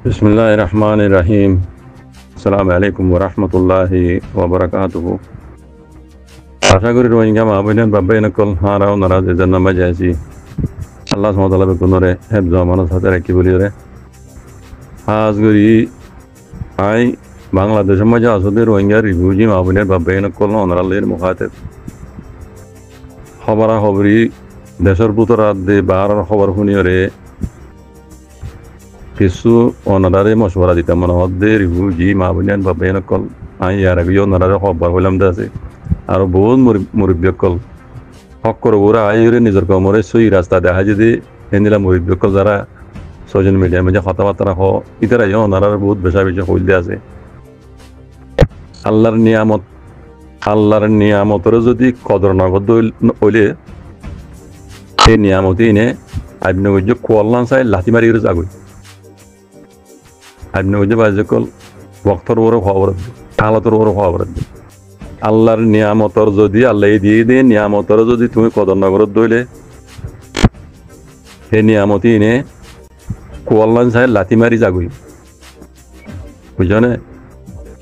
बिस्मिल्लाहिर्रहमानिर्रहीम। अस्सलामु अलैकुम वरहमतुल्लाहि वबरकातुहु। आशा करी रोहिंग्या माबेन बाबे नकल हाराव नाराज जन्ना मजासी আল্লাহ সুবহানাহু ওয়া তাআলা বেকুনরে হেফজ আমানত হাতে রাখি বলি রে আজগরি আই বাংলাদেশের মাঝে আসলে রোহিঙ্গা রিফিউজি মাবুনের বাবে নকল অনারালের মুখাতেব খবরা খবরি দেশের ভিতর দে বাহার খবর শুনিয়রে কিছু অনারারে মশওয়ারা দিতাম মানে হদ্দে রিফিউজি মাবুনিয়ান বাবে নকল আই ইয়ার আগে অনারারে খবর হইলাম আছে আর বহুত মুরব্বী হকর ওরা আইরে নিজের কমরে সই রাস্তা দেখা যদি এনিলা মুরব্বী যারা সোশ্যাল মিডিয়া মাঝে কথাবার্তা হ ইতারা ওনারার বহুত বেশা বেশি হইলে আছে আল্লাহর নিয়ামতের যদি কদর নগদ হইলে সেই নিয়ামতি এনে আপনি বুঝে কোয়াল্লান চাই লাথি মারি যাগই আপনি বুঝে বাজে কল বক্তর ওরে খবর হালতর ওরে খবর আল্লাহর নিয়ামতর যদি আল্লাহ দিয়ে দিয়ে নিয়ামতর যদি তুমি কদর নগরত দইলে সেই নিয়ামতি এনে কোয়াল্লান চাই লাথি মারি যাগই বুঝনে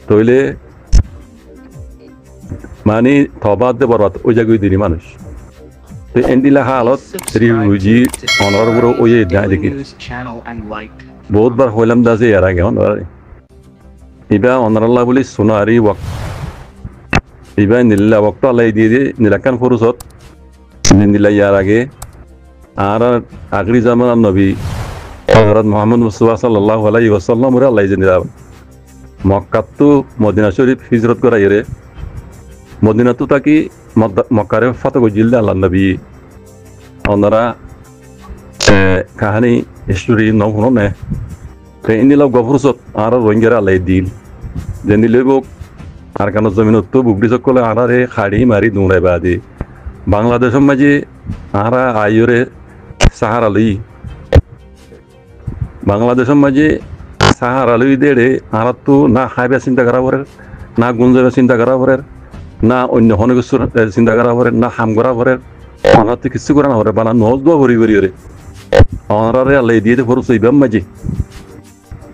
তইলে মানে থবাদ দে বরবাদ ওই জায়গায় দিলি মানুষ তো এন্ডিলা হালত রিফিউজি অনর পুরো ওই যায় দেখি বহুতবার হইলাম দাসে এর আগে ইবা অনরাল্লাহ বলি সোনারি ওয়াক ইবা নীলা ওয়াক্ত আল্লাহ দিয়ে দিয়ে নীলাকান ফরুসত নীলা ইয়ার আগে আর আখরি জামানার নবী হযরত মুহাম্মদ মুস্তাফা সাল্লাল্লাহু আলাইহি ওয়াসাল্লাম ওরে আল্লাহ জানিলা মক্কাত তো মদিনা শরীফ হিজরত করাইরে মদিনা তো তাকি মক্কারে ফাতহ গজিল আল্লাহ নবী ওনারা কাহানি হিস্টোরি নহুনো নে তো ইনিলা গফরসত আর রোহিঙ্গারা আল্লাহ দিল যেন লইব আর কারণ জমিনত তো বুগড়ি চকলে আরারে খাড়ি মারি দৌড়াই বাদে বাংলাদেশের মাঝে আরা আইরে সাহারা লই বাংলাদেশের মাঝে সাহারা লই দেড়ে আর তো না খাইবে চিন্তা করা পরে না গুঞ্জাবে চিন্তা করা পরে না অন্য হনে কিছু চিন্তা করা পরে না হাম করা পরে আমার তো কিছু করা না পরে বানা নজ দোয়া ভরি ভরি রে অনারে আল্লাহ দিয়ে ফরুস ইবাম মাঝে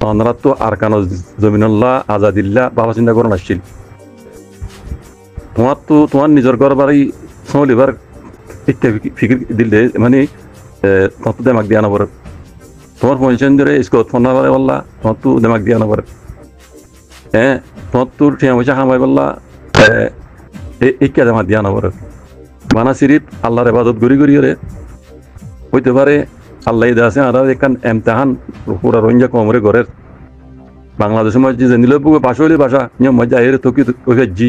অনারা তো আর কানো জমিনুল্লাহ আজাদিল্লাহ বাবা চিন্তা করেন আসছিল তোমার নিজের ঘর বাড়ি চলিবার ইত্যা ফিকির দিলে মানে তোমার তো দেমাক দিয়া নপরে তোমার পয়সা ধরে স্কুলত ফোন না পারে বললা তোমার তো দেমাক দিয়া নপরে হ্যাঁ তোমার তো ঠিয়া পয়সা খামাই বললা ইকা দেমাক দিয়া নপরে বানা সিরিপ আল্লাহর ইবাদত গড়ি গড়ি রে হইতে পারে আল্লাহ আছে আর এখান এমতাহান পুরা রোহিঙ্গা কমরে ঘরের বাংলাদেশের মধ্যে যে নিল ভাষা হইলে ভাষা নিয়ম মধ্যে আইরে থকি জি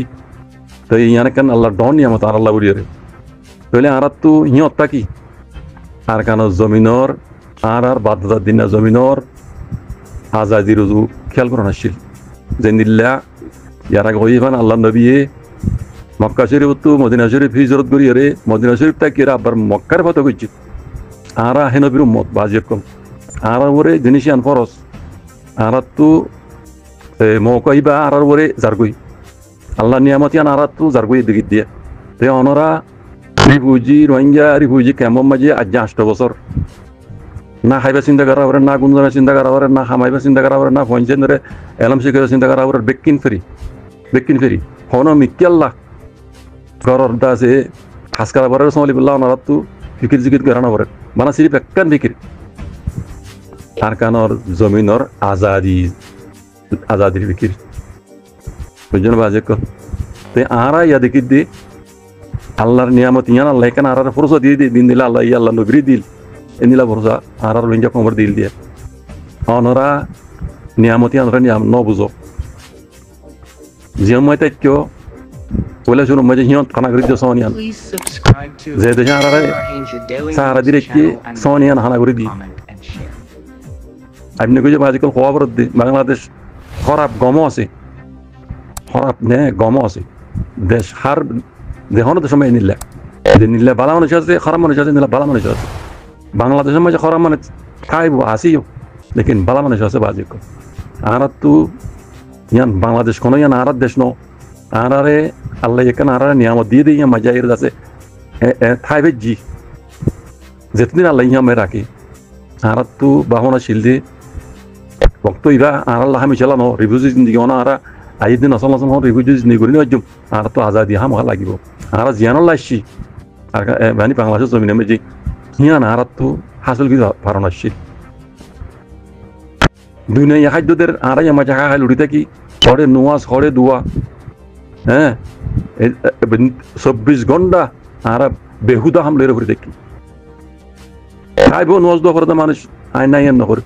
তো ইয়ানে কেন আল্লাহ ডন নিয়ামত আর আল্লাহ উড়িয়ে তাহলে আর তো হিয়তা কি আর কেন জমিনর আর বাধ্যতার দিন না জমিনর আজাদি রুজু খেয়াল করা আসছিল যে নিল্লা ইয়ার আগে হইবান আল্লাহ নবীয়ে মক্কা শরীফ তো মদিনা শরীফ হিজরত করি রে মদিনা শরীফ তাকে আবার মক্কার ফটো করছি আর হেনবির উম্মত বাজির কম আর ওরে জিনিস আন ফরস আর তো মৌকাইবা আর ওরে জারগুই আল্লাহ নিয়ামতি আন আর তো জারগুই দিকে দিয়ে তে অনরা রিফিউজি রোহিঙ্গা রিফিউজি ক্যাম্পের মাঝে আজ 8 বছর না খাইবা চিন্তা করা পারে না গুঞ্জনা চিন্তা করা পারে না খামাইবা চিন্তা করা পারে না পঞ্চায়েত ধরে এলম শিখে চিন্তা করা পারে বেকিন ফেরি হন মিক্কাল্লাহ ঘরের দাসে খাস করা পারে সমলি বললাহ অনারা তো ফিকির জিকির করা না পারে মানে সিরিফ একখান ফিকির আর কানর জমিনর আজাদির ফিকির বুঝলেন বাজে কল তে আরা ইয়া দেখি দি আল্লাহর নিয়ামত ইয়ান আল্লাহ কেন আর ফরসা দিয়ে দিন দিলে আল্লাহ ইয়া আল্লাহ নবী দিল এনিলা ফরসা আর রোহিঙ্গা কমর দিল দিয়ে অনরা নিয়ামতি আনরা নিয়াম ন বুঝো জিয়ামাই তাইক্য বলে শুনো মজে হিয়ত খানা করি দিও সোনিয়ান যে দেশে আরারে সারা দিরে কি সোনিয়ান হানা করে দি আপনি কইছে বাজিকল খবর দি বাংলাদেশ খারাপ গম আছে খারাপ নে গম আছে দেশ হার দেহন তো সময় নিল্লা যে নিল্লা বালা মানুষ আছে খারাপ মানুষ আছে নিল্লা বালা মানুষ আছে বাংলাদেশের মাঝে খারাপ মানে খাইব আসিও লেকিন বালা মানুষ আছে বাজিকল আর তো ইয়ান বাংলাদেশ কোনো ইয়ান আর দেশ ন আনারে আল্লাহ এখানে আর নিয়ামত দিয়ে দিয়ে মজাইর আছে থাইবে জি যেতদিন আল্লাহ ইহামে রাখি আর তো বাহনা শিল দিয়ে waktu ira Allah hami chalano refugee zindagi ona ara ayidin asal asal hon refugee zindagi kori najum ara to azadi ham lagibo ara ziyanallah shi আর মানে বাংলাদেশের জমিনে যে হিয়ান আর তো হাসিল কি পারণ আসছে দুনিয়া খাদ্যদের আড়াই আমার জায়গা খাই লুড়ি থাকি হরে নোয়াজ হরে দোয়া হ্যাঁ 24 ঘন্টা আর বেহুদা হামলের উপরে দেখি খাইব নোয়াজ দোয়া করে মানুষ আইন নাই নকরে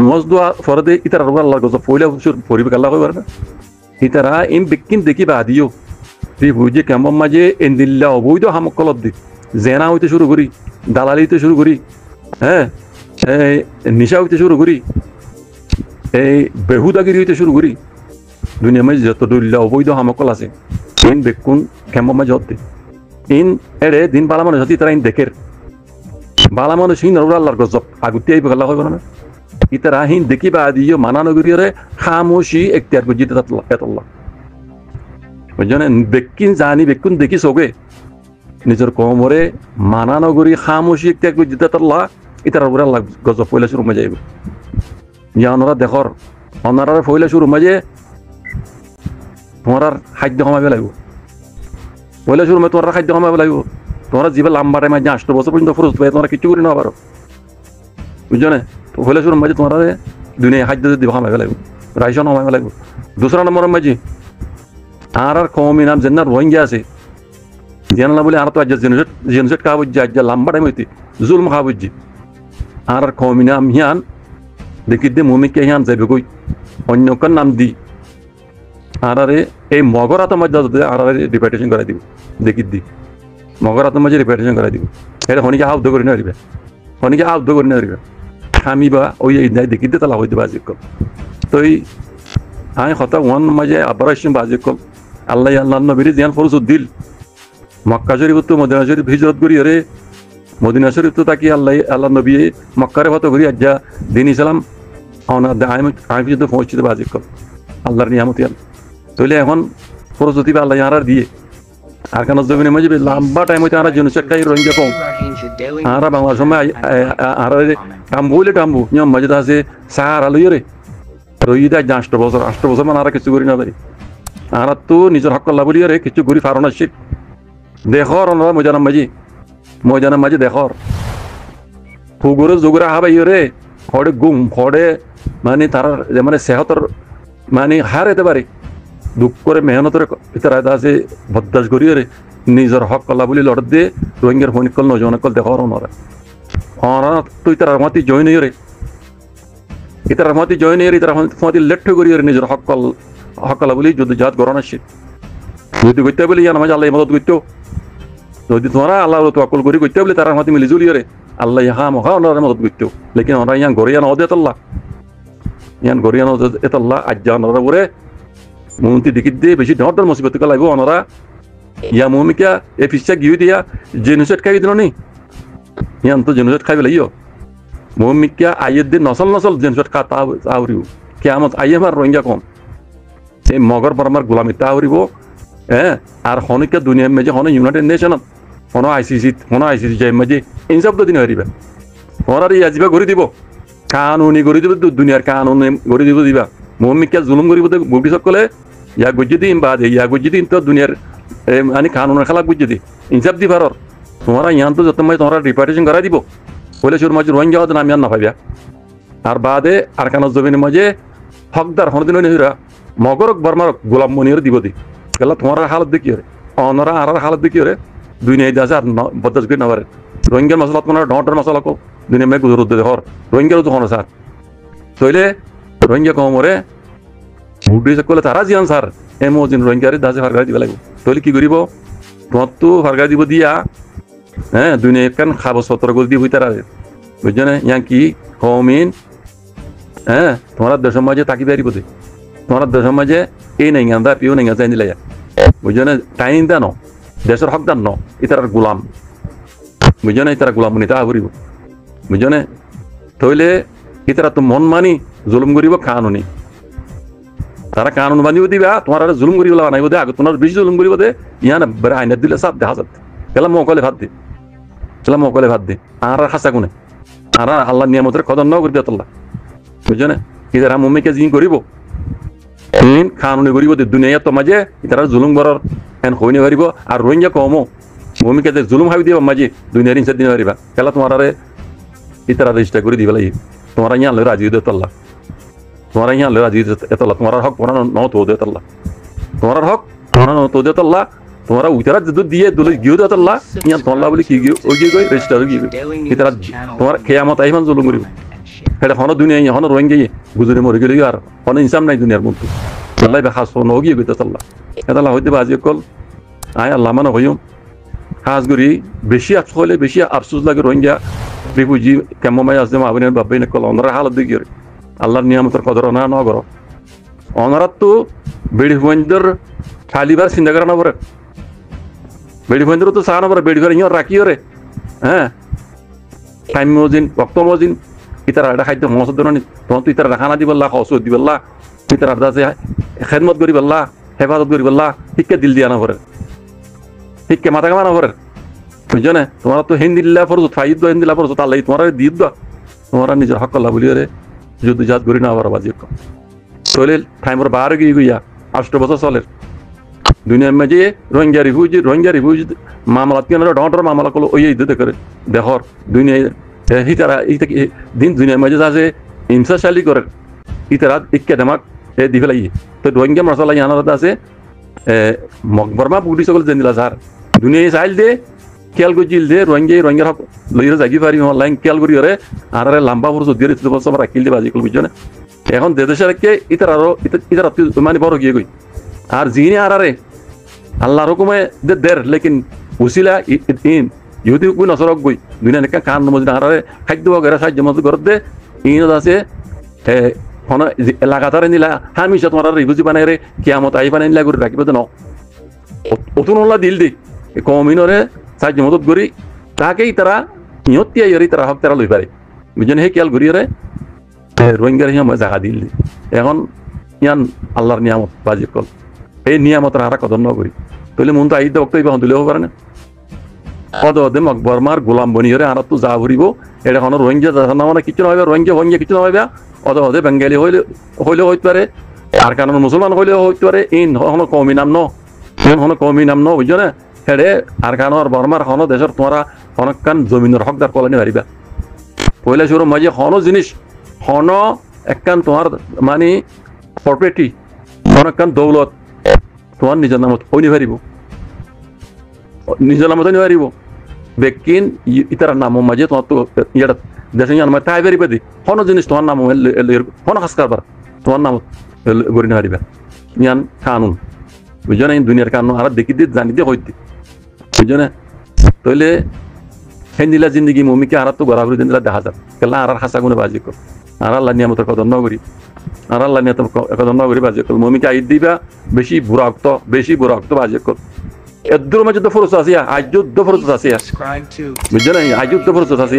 নোয়াজ দোয়া ফরে দে ইতার আল্লাহ গজ পয়লা পরিবেশ আল্লাহ কইবার না ইতারা ইন বিকিন দেখি বাদিও বুঝে কেমন মাঝে এন্দিল্লা অবৈধ হামকলত দি জেনা হইতে শুরু করি দালালি হইতে শুরু করি হ্যাঁ নিশা হইতে শুরু করি এই বেহুদাগিরি হইতে শুরু করি দুনিয়া মাঝে যত দলিল্লা অবৈধ হামকল আছে ইন বেকুন কেমন মাঝে হতে ইন এড়ে দিন বালা মানুষ হতে তারা ইন দেখের বালা মানুষ হিন আল্লাহর গজব আগুতি আইব আল্লাহ কইব না ইতারা হিন দেখি বা দিও মানানগরিরে খামোশি এখতিয়ার বুঝিতে আল্লাহ বুঝছেন বেকিন জানি বেকুন দেখি চোখে নিজের কমরে মানানগরী খামোশি ত্যাগ জিতে তাল্লা ইতার উপরে আল্লাহ গজব পয়লা শুরু মাঝে যাইব ওনারা দেখর ওনারা পয়লা শুরু মাঝে তোমার খাদ্য কমাবে লাগবে পয়লা শুরু মাঝে তোমার খাদ্য কমাবে লাগবে তোমরা জীবে লম্বা টাইম 8 বছর পর্যন্ত ফরজ পাই তোমরা কিছু করে না পারো বুঝছো তো পয়লা শুরু মাঝে তোমার দুনিয়া খাদ্য দিব কমাবে লাগবে রাইশন কমাবে লাগবে দুসরা নম্বর মাঝে আর কৌমি নাম যেন রোহিঙ্গা আছে জানলা বলে আর তো আজ জেনসেট খাওয়া বুঝছে আজ লম্বা টাইম হইতে জুলম খাওয়া বুঝছি আর কৌমি নাম হিয়ান দেখি দে মমিকে হিয়ান যাবে কই অন্যকার নাম দি আর এই মগরাত মধ্যে আর রিপাইটেশন করাই দিব দেখি দি মগরাত মাঝে রিপাইটেশন করাই দিব এটা হনিকে আউদ্ধ করে না দিবে হনিকে আউদ্ধ করে না দিবে আমি বা ওই দেখি দে তালা হইতে বাজি কল তো আমি কথা ওয়ান মাঝে আবার আসছি বাজি কল আল্লাহ আল্লাহ নবীর জিয়ান ফরজ দিল মক্কা শরীফ তো মদিনা শরীফ হিজরত করি রে মদিনা শরীফ তো তাকি আল্লাহ আল্লাহ নবী মক্কারে হতো করি আজ্জা দিন ইসলাম আমি যদি পৌঁছতে বাজি কল আল্লাহর নিয়ামতি আল্লাহ তাহলে এখন ফরজ দিবে আল্লাহ আর দিয়ে আর কেন জমিনে মাঝে লম্বা টাইম হইতে আমরা জনসেট খাই রোহিঙ্গা কম আমরা বাংলা সময় আর টাম্বু হইলে টাম্বু নিয়ম মাঝে আছে সাহারা লইয়ে রে রইদা 8 বছর মানে আর কিছু করি না পারি আর তো নিজের হক কল্লা বলিয়ে রে কিছু ঘুরি ফারণ আসছে দেখর ওনারা ময়দানের মাঝে দেখর ফুগুরে জুগুরা হাবাই রে হড়ে গুম হড়ে মানে তার মানে সেহতর মানে হার হতে পারে দুঃখ করে মেহনতের তারা আছে বদাস করিয়ে রে নিজের হক কল্লা বলি লড় দিয়ে রোহিঙ্গার ফনিকল নজনকল দেখর ওনারা ওনারা তুই তার মাতি জয়েন রে ইতার মতি জয়েন এর ইতার মতি লেট করি এর নিজের হকলা বলি যদি জাত গরণ আসে যদি করতে বলি জানা মাঝে আল্লাহ মদত করতো যদি তোমরা আল্লাহ তোয়াক্কুল করি করতে বলি তার মতি মিলি জুলি রে আল্লাহ হা মহা ওনার মদত করতো লেকিন ওরা ইয়ান গরিয়া নদ এতল্লাহ ইয়ান গরিয়া নদ এতল্লাহ আজ্জা ওনারা বলে মুমতি দিকিত দিয়ে বেশি ডর মুসিবত লাগবে ওনারা ইয়া মুমিকা এ পিসা গিয়ে দিয়া জেনুসেট খাই দিল নি ইয়ান তো জেনুসেট খাইবে লাগিও মুমিকা আইয়ের দিন নসল জেনসট খাতা আউরিব কেমন আইয়ে আমার রোহিঙ্গা কম এই মগর বর্মার গোলামিতা আউরিব হ্যাঁ আর হনিকা দুনিয়ার মেজে হন ইউনাইটেড নেশনত হন আইসিসি যাই মেজে ইনসাফ তো দিন হারিবে হনার ইয়া যাবা গড়ি দিব কানুনি গড়ি দিব দুনিয়ার কানুন গড়ি দিব দিবা মুমিকা জুলুম গরিব বুগি সকলে ইয়া গুজি দিন বাদ ইয়া গুজি দিন তো দুনিয়ার মানে কানুনের খেলা গুজি দি ইনসাফ দি পারর তোমরা ইয়ান তো যত মাই তোমরা রিপার্টিশন করাই দিব বলে শুরু মাঝে রোহিঙ্গা হতে নামি আর না পাইবা আর বাদে আর কান জমিনের মাঝে হকদার হনদিন হইরা মগরক বর্মারক গোলাম মনির দিব দি গেলা তোমার হালত দেখি রে অনরা আর হালত দেখি রে দুনিয়া আছে আর বদাস করে না পারে রোহিঙ্গার মশলা তোমার ডর মশলা কো দুনিয়া মে গুজর দে হর রোহিঙ্গার তো হন স্যার তইলে রোহিঙ্গা কমরে মুডি সকলে তারা জিয়ান স্যার এমোজিন রোহিঙ্গারে দাসে ফারগাই দিবা লাগবে তইলে কি করিব তোমার তো ফারগাই দিব দিয়া হ্যাঁ দুনিয়া কান খাবো সতর করে দিয়ে তারা বুঝছো না ইয়া কি কৌমিন হ্যাঁ তোমার দেশের মাঝে তাকি বেরিয়ে বোধে তোমার দেশের মাঝে এই নাই গান্ধা পিও নাই গান্ধা দিলে বুঝছো না টাইম দা ন দেশের হকদার ন ইতার গোলাম বুঝছো না ইতারা গোলাম নিতে আহরিব বুঝছো না তইলে ইতারা তো মন মানি জুলুম করিব কানুনি তারা কানুন বান্ধিব দিবা তোমার জুলুম করিব বানাইব দে আগে তোমার বেশি জুলুম করিব দে ইয়া না বেড়ে আইনার দিলে সাপ দেখা যাত গেলাম মকলে ভাত দে চলাম মকলে ভাত দে আর হাসা কোনে আর আল্লাহ নিয়ামতের কদর ন করবি আল্লাহ বুঝছো না ইতারা মুমিকে জিন করিব ইন কানুনি করিব দুনিয়া তো মাঝে ইতারা জুলুম করর এন হইনি পারিব আর রোহিঙ্গা কমো মুমিকে যে জুলুম হাবি দিব মাঝে দুনিয়ার ইনসাদ দিন পারিবা কেলা তোমারে ইতারা রেজিস্টার করে দিবে লাগি তোমারা ইয়া লয় রাজি দিতে আল্লাহ তোমারা ইয়া লয় রাজি দিতে আল্লাহ তোমার হক পড়ানো ন তো দিতে আল্লাহ তোমার হক পড়ানো তো দিতে আল্লাহ তোমারা উইতারা যদি দিয়ে দুলে গিয়ে দিতে আল্লাহ ইয়া তোল্লা বলি কি গিয়ে ওই গিয়ে রেজিস্টার গিয়ে ইতারা তোমার কিয়ামত আইমান জুলুম করিব এটা হন দুনিয়া হন রোহিঙ্গা গুজরে মরে গেলে আর হন ইনসাম নাই দুনিয়ার মধ্যে আল্লাহ খাস ন গিয়ে গইতে আল্লাহ এটা আল্লাহ হইতে বাজি কল আয় আল্লাহ মানে হইম খাস করি বেশি আফসোস হলে বেশি আফসোস লাগে রোহিঙ্গা রিফিউজি কেমমাই আছে মাবিনের বাবাই নকল ওনারা হালত দিকে আল্লাহর নিয়ামতের কদর না ন করো ওনারা তো বেড়ি হুয়েন্দ্র খালিবার চিন্তা করে না পরে বেড়ি হুয়েন্দ্র তো চা না পরে বেড়ি করে ইয় রাখিও রে হ্যাঁ টাইম মজিন রক্ত মজিন ইতারা এটা খাদ্য মহসদ নি তখন তুই তারা খানা দিবল্লা ঔষধ দিবল্লা তুই তারা আছে খেদমত করি বললা হেফাজত করি বললা শিক্ষা দিল দিয়া না পরে শিক্ষা মাথা কামা না পরে বুঝছো না তোমার তো হিন্দিল্লা ফরজ ফাইদ হিন্দিল্লা ফরজ তাল্লাই তোমার দিদ তোমরা নিজের হক কল্লা বলি রে যদি জাত করি না আবার বাজি চলে টাইমর বার গিয়ে গইয়া 8 বছর চলে দুনিয়ার মাঝে রোহিঙ্গা রিফিউজি মামলাত কেন ডর মামলা করলো ওই দিতে করে দেখর দুনিয়া হিতারা দিন দুনিয়ার মাঝে আছে ইনসাশালি করে ইতারা ইক্কা দেমাক দি ফেলাই তো রোহিঙ্গা মশলা ইয়ানার আছে মকবরমা পুলিশ সকল জেন দিলা স্যার দুনিয়ায় চাইল দে খেয়াল করছিল যে রোহিঙ্গার হক লইরে জাগি পারি অনলাইন খেয়াল করি রে আর লম্বা বড় দিয়ে রেখে বছর রাখিল দিয়ে বাজি করল বুঝছো না এখন দেশের কে ইতারা মানে বড় গিয়ে গই আর জিনে আর আল্লাহর হুকুমে দের লেকিন উসিলা ইন ইহুদি হুকুম নসরক গই দুনিয়া নেকা কান মজনা আর খাদ্য বগেরা সাহায্য মত করে দে ইন আছে লাগাতার নিলা হামিশা তোমার রিভিউজি বানাই রে কিয়ামত আই বানাই নিলা করে রাখিব ন অতুন ওলা দিল দি কমিনরে সাহায্য মদত করি তাকেই তারা ইহতিয়া ইয়রি তারা হক তারা লই পারে বুঝছেন হে খেয়াল করি রে রোহিঙ্গার হিয়া জায়গা দিল দি এখন ইয়ান আল্লাহর নিয়ামত বাজি কল এই নিয়ামত হারা কদর ন করি তাহলে মন তো আইতে বক্তব্য দিলেও পারে না পদে মকবরমার গোলাম বনিয়রে আর তো যা ভরিব এটা কোনো রোহিঙ্গা না মানে কিছু নয় রোহিঙ্গা কিছু নয় অদে বেঙ্গালি হইলেও হইতে পারে আর কারণ মুসলমান হইলেও হইতে পারে ইন হনো কমি নাম হনো কমি নাম বুঝছো না হেডে আর কারণ বর্মার হনো দেশের তোমরা হনকান জমিনের হকদার কলানি পারিবা পয়লা শুরু মাঝে হনো জিনিস হনো একখান তোমার মানে প্রপার্টি হনকান দৌলত তোমার নিজের নামত হইনি পারিব নিজের নামত হইনি পারিব বেকিন ইতার নাম মাঝে তোমার তো ইয়েটা দেশে জানমা তাই পারিবা দি হনো জিনিস তোমার নাম হনো খাস কারবার তোমার নাম গড়ি না পারিবা ইয়ান কানুন বুঝছো না দুনিয়ার কানুন আর দেখি দিয়ে জানি দিয়ে হইতে বুঝছো না তাহলে হেন্দিলা জিন্দগি মমিকে আর তো গড়াগড়ি দিন দেখা যাক কেলা আর হাসা গুনে বাজি কর আর আল্লাহ নিয়ামতের কদর ন করি আর আল্লাহ নিয়ামতের কদর ন করি বাজি কর মমিকে আইত দিবা বেশি বুড়া অক্ত বাজি কর এদ্দুর মাঝে তো ফরজ আছে আজুদ্দ ফরজ আছে বুঝছো না আজুদ্দ ফরজ আছে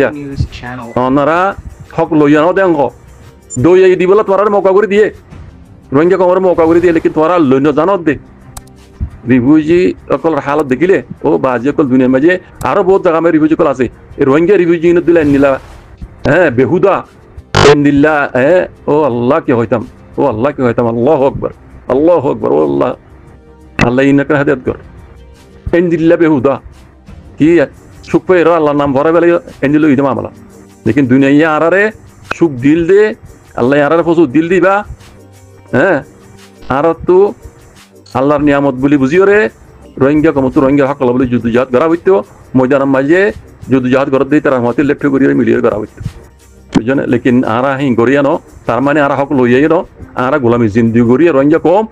ওনারা হক লইয়া ন দেঙ্গ দই দিবলা তোমার মৌকা করে দিয়ে রোহিঙ্গা কমর মৌকা করে দিয়ে লেকিন তোমার লইন জানত দে রিফিউজি অকল হালত দেখিলে ও বাজি অকল দুনিয়ার মাঝে আরো বহুত জায়গা আমার রিফিউজি কল আছে রোহিঙ্গা রিফিউজি দিলে নিলা হ্যাঁ বেহুদা দিল্লা হ্যাঁ ও আল্লাহ কে হইতাম আল্লাহ আকবর ও আল্লাহ আল্লাহ ইনাকে হাদিয়াত কর এন্দিল্লা বেহুদা কি সুখ পেয়ে আল্লাহ নাম ভরা বেলা এন্দিল ইদাম আমলা লেকিন দুনিয়া আরারে সুখ দিল দে আল্লাহ আরারে ফসুক দিল দিবা হ্যাঁ আর তো আল্লাহর নিয়ামত বলি বুঝিও রে রোহিঙ্গা কমতো রোহিঙ্গা হক বলে যুদ্ধ জাহাজ করা হইতো ময়দানের মাঝে যুদ্ধ জাহাজ করার দিয়ে তারা হাতে লেফট করিয়ে মিলিয়ে করা হইতো বুঝছো না লেকিন আরা হি গড়িয়া ন তার মানে আরা হক লইয়াই ন আরা গোলামি জিন্দিগি গড়িয়ে রোহিঙ্গা কম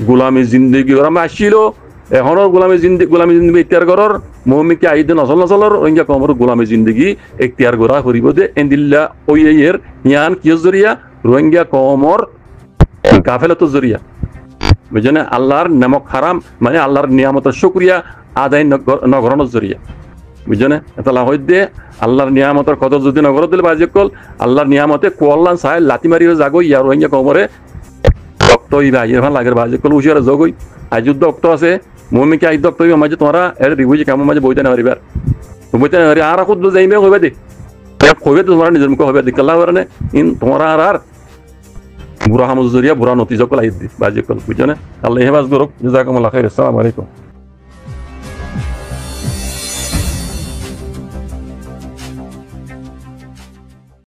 গোলামি জিন্দিগি ওরা আসছিল এখনো গোলামি জিন্দিগি ইতিহার করার মৌমিকে আইদে নচলর রোহিঙ্গা কমর গোলামি জিন্দিগি ইতিহার করা করিব দে এন্দিল্লা ওই এর ইয়ান কিয় জরিয়া রোহিঙ্গা কমর গাফেলত জরিয়া বুঝছো না আল্লাহর নামক হারাম মানে আল্লাহর নিয়ামতের শুকরিয়া আদায় নগরণের জরিয়া বুঝছো না এতলা হইতে আল্লাহর নিয়ামতের কত যদি নগর দিলে বাজি কল আল্লাহর নিয়ামতে কোয়াল্লান সাহেব লাতি মারিও যাগো ইয়ার রোহিঙ্গা কমরে রক্ত ইবা ইয়ে ভাল লাগে বাজি কল উচিয়ারে জগই আজুদ্দ রক্ত আছে মমিকে আইদ রক্ত ইবা মাঝে তোমরা এর রিভুজি কাম মাঝে বইতে না পারিবার বইতে না পারি আর খুদ যাইবে কইবা দে কইবে তো তোমরা নিজের মুখে হবে দে কাল্লা বরনে ইন তোমরা আর বুড়া হামুজ জরিয়া বুড়া নতিজকল আইদ দি বাজিকল বুঝছো না আল্লাহ হেফাজ করুক জাযাকুমুল্লাহ খাইর। আসসালামু আলাইকুম।